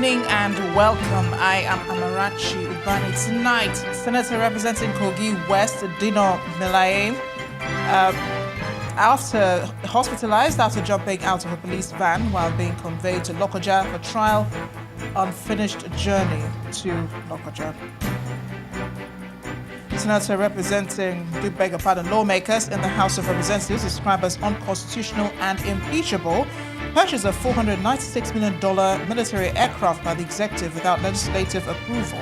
evening and welcome. I am Amarachi Ubani. Tonight, Senator representing Kogi West, Dino Melaye, hospitalized after jumping out of a police van while being conveyed to Lokoja for trial, unfinished journey to Lokoja. Senator representing, lawmakers in the House of Representatives described as unconstitutional and impeachable purchase of $496 million military aircraft by the executive without legislative approval.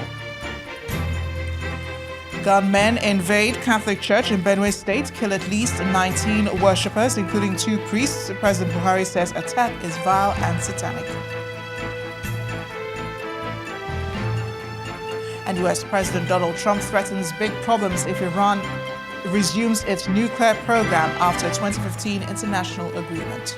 Gunmen invade Catholic Church in Benue State, kill at least 19 worshippers, including 2 priests. President Buhari says attack is vile and satanic. And U.S. President Donald Trump threatens big problems if Iran resumes its nuclear program after a 2015 international agreement.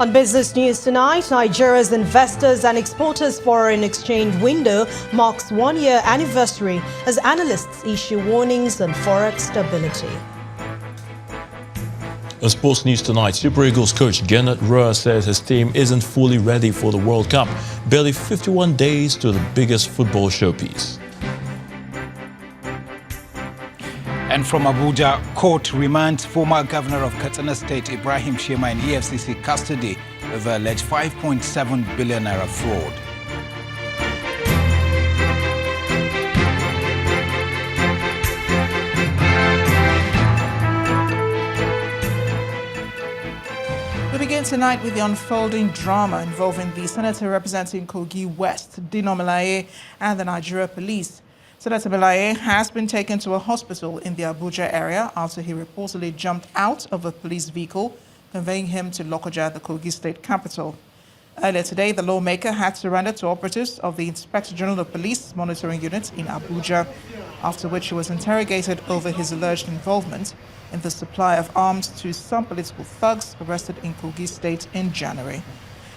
On business news tonight, Nigeria's investors and exporters foreign exchange window marks 1-year anniversary as analysts issue warnings on forex stability. On sports news tonight, Super Eagles coach Gernot Rohr says his team isn't fully ready for the World Cup, barely 51 days to the biggest football showpiece. And from Abuja, court remands former governor of Katsina State Ibrahim Shema in EFCC custody over alleged 5.7 billion naira fraud. We begin tonight with the unfolding drama involving the senator representing Kogi West, Dino Melaye, and the Nigeria police. Senator Melaye has been taken to a hospital in the Abuja area after he reportedly jumped out of a police vehicle, conveying him to Lokoja, the Kogi state capital. Earlier today, the lawmaker had surrendered to operatives of the Inspector General of Police Monitoring Unit in Abuja, after which he was interrogated over his alleged involvement in the supply of arms to some political thugs arrested in Kogi state in January.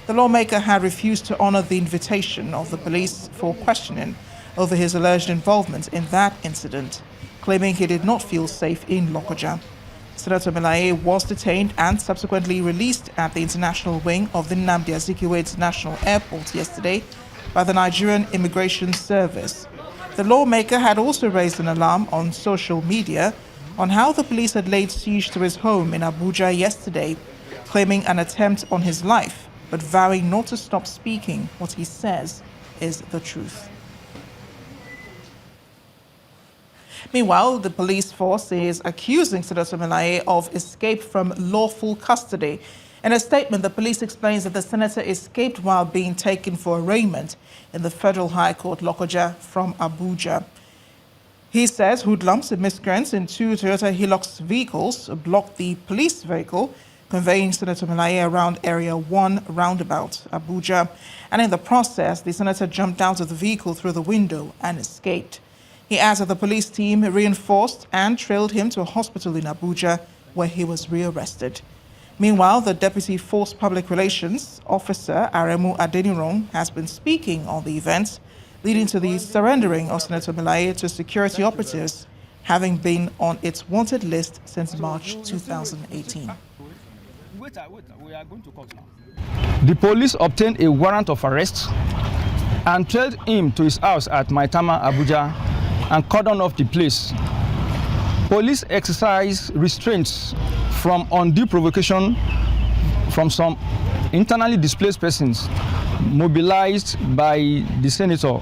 The lawmaker had refused to honor the invitation of the police for questioning over his alleged involvement in that incident, claiming he did not feel safe in Lokoja. Senator Melaye was detained and subsequently released at the international wing of the Nnamdi Azikiwe International Airport yesterday by the Nigerian Immigration Service. The lawmaker had also raised an alarm on social media on how the police had laid siege to his home in Abuja yesterday, claiming an attempt on his life, but vowing not to stop speaking what he says is the truth. Meanwhile, the police force is accusing Senator Melaye of escape from lawful custody. In a statement, the police explains that the senator escaped while being taken for arraignment in the Federal High Court, Lokoja, from Abuja. He says hoodlums and miscreants in 2 Toyota Hilux vehicles blocked the police vehicle, conveying Senator Melaye around Area 1 roundabout, Abuja. And in the process, the senator jumped out of the vehicle through the window and escaped. He adds that the police team reinforced and trailed him to a hospital in Abuja, where he was rearrested. Meanwhile, the Deputy Force Public Relations Officer, Aremu Adeniran, has been speaking on the events, leading to the surrendering of Senator Melaye to security operatives, having been on its wanted list since March 2018. We are going to court now. The police obtained a warrant of arrest and trailed him to his house at Maitama, Abuja, and cordoned off the place. Police exercise restraints from undue provocation from some internally displaced persons mobilized by the senator,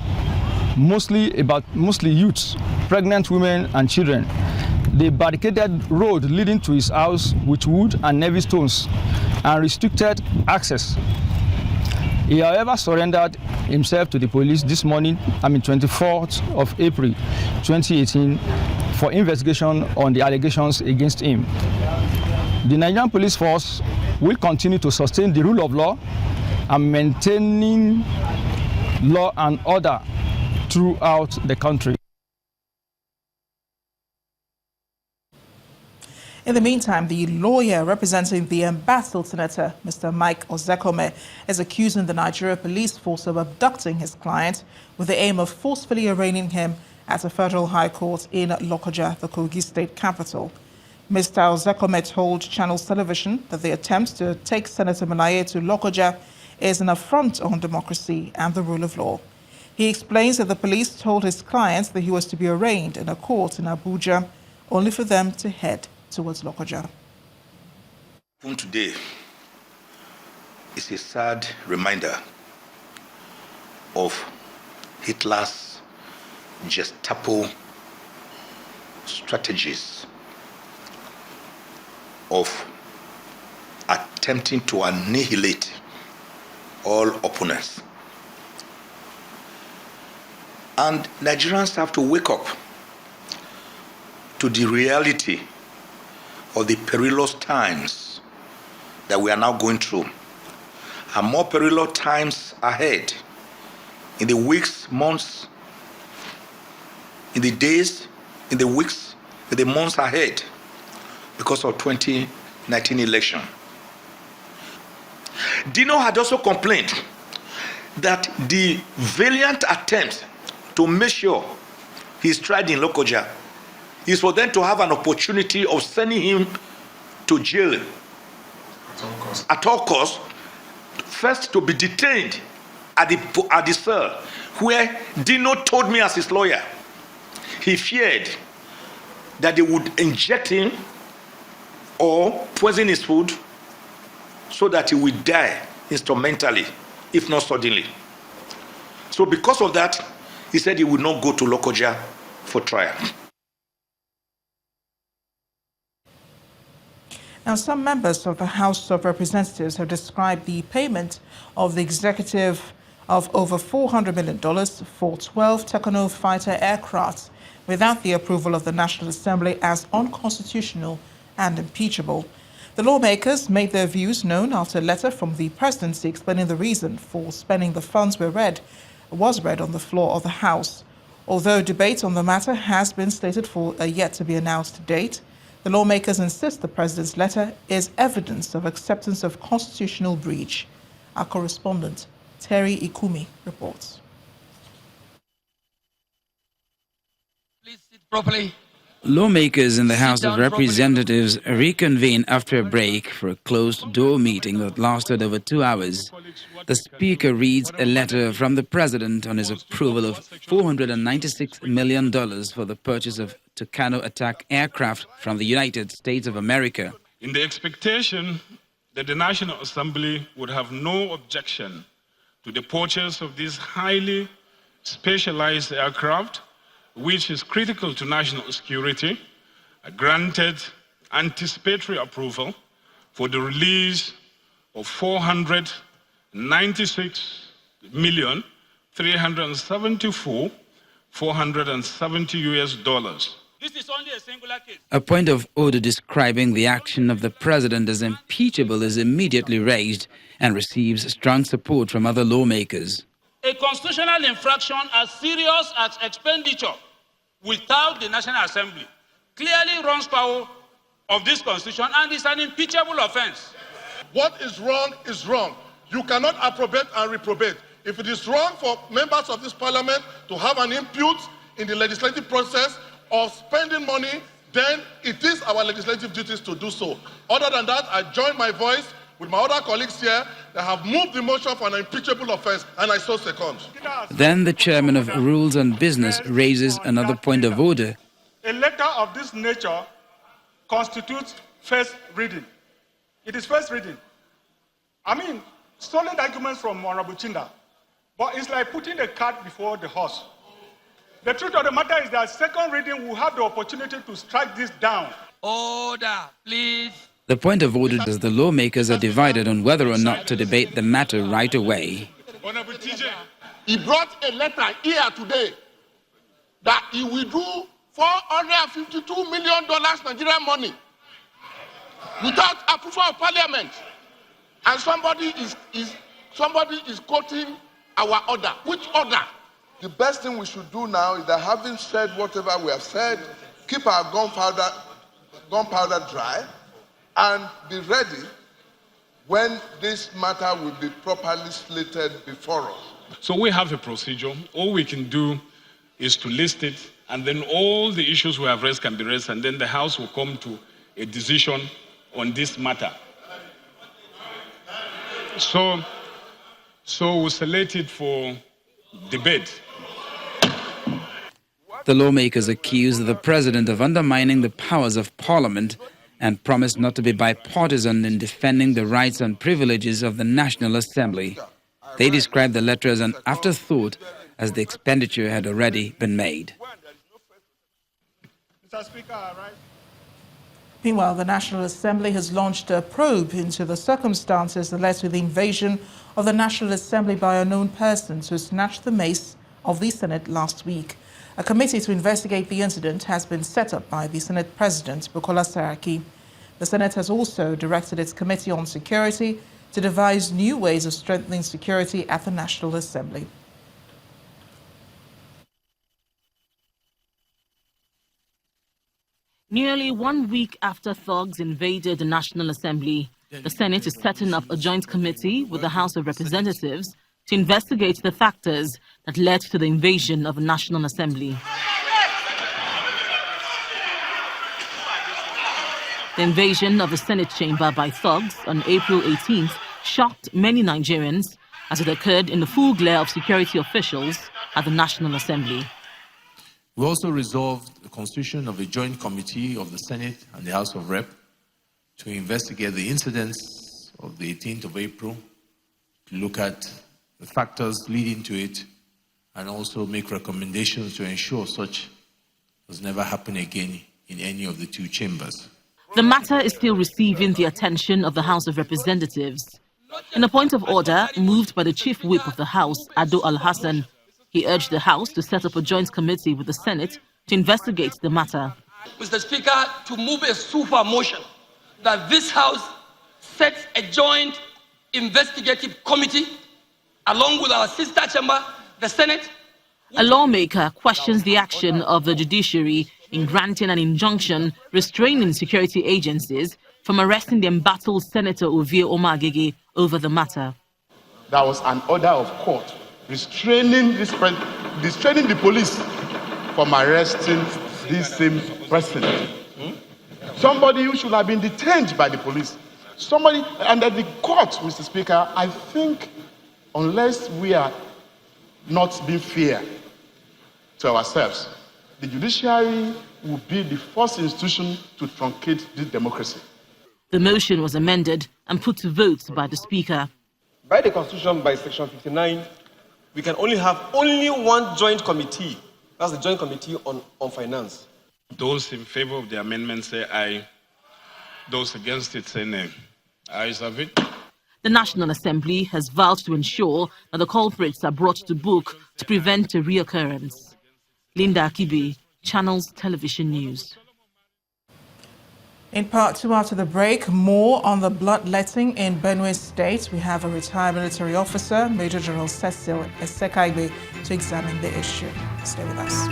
mostly youths, pregnant women and children. They barricaded road leading to his house with wood and navy stones and restricted access. He, however, surrendered himself to the police this morning, 24th of April 2018, for investigation on the allegations against him. The Nigerian police force will continue to sustain the rule of law and maintaining law and order throughout the country. In the meantime, the lawyer representing the embattled senator, Mr. Mike Ozekome, is accusing the Nigeria police force of abducting his client with the aim of forcefully arraigning him at a federal high court in Lokoja, the Kogi state capital. Mr. Ozekome told Channels Television that the attempt to take Senator Melaye to Lokoja is an affront on democracy and the rule of law. He explains that the police told his clients that he was to be arraigned in a court in Abuja, only for them to head towards Lokoja. Today is a sad reminder of Hitler's Gestapo strategies of attempting to annihilate all opponents. And Nigerians have to wake up to the reality of the perilous times that we are now going through, and more perilous times ahead in the weeks, months, in the days, in the weeks, in the months ahead because of 2019 election. Dino had also complained that the valiant attempt to make sure he's tried in Lokoja is for them to have an opportunity of sending him to jail at all costs, first to be detained at the cell where Dino told me as his lawyer he feared that they would inject him or poison his food so that he would die instrumentally, if not suddenly. So because of that, he said he would not go to Lokoja for trial. Now, some members of the House of Representatives have described the payment of the executive of over $400 million for 12 Tucano fighter aircrafts without the approval of the National Assembly as unconstitutional and impeachable. The lawmakers made their views known after a letter from the presidency explaining the reason for spending the funds was read on the floor of the House. Although debate on the matter has been slated for a yet-to-be-announced date, the lawmakers insist the president's letter is evidence of acceptance of constitutional breach. Our correspondent, Terry Ikumi, reports. Please sit properly. Lawmakers in the House of Representatives reconvened after a break for a closed-door meeting that lasted over 2 hours. The Speaker reads a letter from the President on his approval of $496 million for the purchase of Tucano attack aircraft from the United States of America. In the expectation that the National Assembly would have no objection to the purchase of these highly specialized aircraft, which is critical to national security, granted anticipatory approval for the release of $496,374,470 This is only a singular case. A point of order describing the action of the President as impeachable is immediately raised and receives strong support from other lawmakers. A constitutional infraction as serious as expenditure without the National Assembly clearly runs foul of this Constitution and is an impeachable offense. What is wrong is wrong. You cannot approbate and reprobate. If it is wrong for members of this parliament to have an input in the legislative process of spending money, then it is our legislative duties to do so. Other than that, I join my voice with my other colleagues here that have moved the motion for an impeachable offense, and I so second. Then the chairman of Rules and Business raises another point of order. A letter of this nature constitutes first reading. It is first reading. I mean, solid arguments from Honorable Chinda, but it's like putting the cart before the horse. The truth of the matter is that second reading will have the opportunity to strike this down. Order, please. The point of order is the lawmakers are divided on whether or not to debate the matter right away. Honorable TJ, he brought a letter here today that he withdrew $452 million Nigerian money without approval of parliament. And somebody is quoting our order. Which order? The best thing we should do now is that, having said whatever we have said, keep our gunpowder dry and be ready when this matter will be properly slated before us. So we have a procedure. All we can do is to list it, and then all the issues we have raised can be raised, and then the House will come to a decision on this matter. So we select it for debate. The lawmakers accused the president of undermining the powers of parliament and promised not to be bipartisan in defending the rights and privileges of the National Assembly. They described the letter as an afterthought, as the expenditure had already been made. Mr. Speaker, right? Meanwhile, the National Assembly has launched a probe into the circumstances that led to the invasion of the National Assembly by unknown persons who snatched the mace of the Senate last week. A committee to investigate the incident has been set up by the Senate President, Bukola Saraki. The Senate has also directed its Committee on Security to devise new ways of strengthening security at the National Assembly. Nearly 1 week after thugs invaded the National Assembly, the Senate is setting up a joint committee with the House of Representatives to investigate the factors that led to the invasion of the National Assembly. The invasion of the Senate chamber by thugs on April 18th shocked many Nigerians as it occurred in the full glare of security officials at the National Assembly. We also resolved the constitution of a joint committee of the Senate and the House of Rep to investigate the incidents of the 18th of April, to look at the factors leading to it, and also make recommendations to ensure such does never happen again in any of the two chambers. The matter is still receiving the attention of the House of Representatives. In a point of order moved by the Chief Whip of the House, Ado Al-Hassan, he urged the House to set up a joint committee with the Senate to investigate the matter. Mr. Speaker, to move a super motion that this House sets a joint investigative committee along with our sister chamber, the Senate. A lawmaker questions the action of the judiciary in granting an injunction restraining security agencies from arresting the embattled Senator Ovie Omagege over the matter. There was an order of court restraining the police from arresting this same president. Somebody who should have been detained by the police. Somebody under the court, Mr. Speaker, I think unless we are not being fair to ourselves, the judiciary will be the first institution to truncate this democracy. The motion was amended and put to vote by the Speaker. By the Constitution, by Section 59, we can only have one joint committee. That's the Joint Committee on Finance. Those in favor of the amendment say aye. Those against it say nay. Ayes have it. The National Assembly has vowed to ensure that the culprits are brought to book to prevent a reoccurrence. Linda Akibe, Channels Television News. In part two, after the break, more on the bloodletting in Benue State. We have a retired military officer, Major General Cecil Esekaibe, to examine the issue. Stay with us.